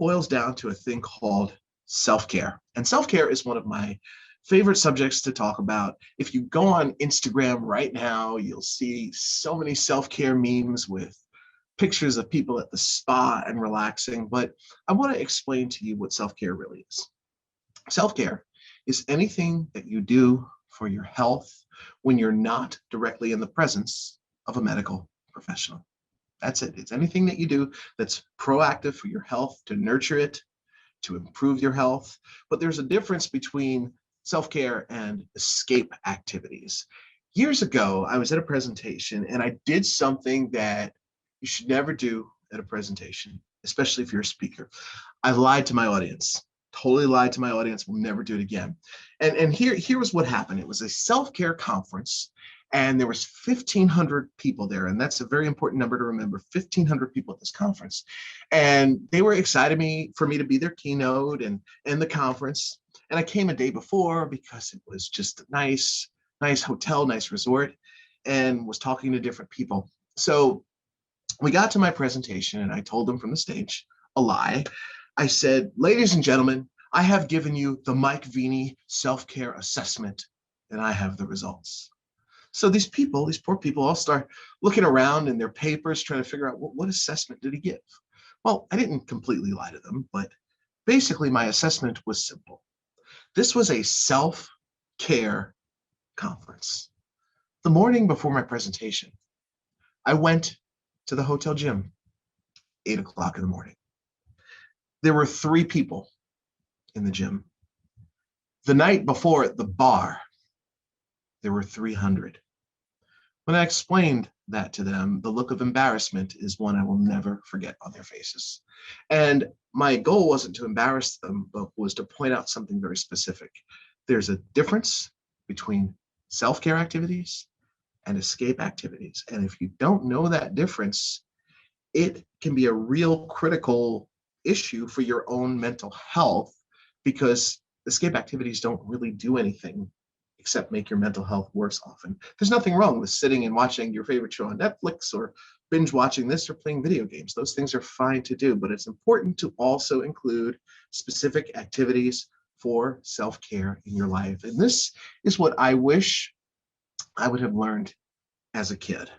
boils down to a thing called self-care. And self-care is one of my favorite subjects to talk about. If you go on Instagram right now, you'll see so many self-care memes with pictures of people at the spa and relaxing. But I want to explain to you what self-care really is. Self-care is anything that you do for your health when you're not directly in the presence of a medical professional. That's it. It's anything that you do that's proactive for your health, to nurture it, to improve your health. But there's a difference between self-care and escape activities. Years ago, I was at a presentation and I did something that you should never do at a presentation, especially if you're a speaker. I lied to my audience. Totally lied to my audience. Will never do it again. And here was what happened. It was a self-care conference, and there was 1,500 people there, and that's a very important number to remember. 1,500 people at this conference, and they were excited for me to be their keynote and the conference. And I came a day before because it was just a nice hotel, nice resort, and was talking to different people. So we got to my presentation, and I told them from the stage a lie. I said, ladies and gentlemen, I have given you the Mike Veny self-care assessment, and I have the results. So these poor people all start looking around in their papers, trying to figure out what assessment did he give? Well, I didn't completely lie to them, but basically my assessment was simple. This was a self-care conference. The morning before my presentation, I went to the hotel gym, 8 o'clock in the morning. There were 3 people in the gym. The night before at the bar, there were 300. When I explained that to them, the look of embarrassment is one I will never forget on their faces. And my goal wasn't to embarrass them, but was to point out something very specific. There's a difference between self-care activities and escape activities. And if you don't know that difference, it can be a real critical issue for your own mental health, because escape activities don't really do anything except make your mental health worse often. There's nothing wrong with sitting and watching your favorite show on Netflix or binge watching this or playing video games. Those things are fine to do, but it's important to also include specific activities for self-care in your life. And this is what I wish I would have learned as a kid.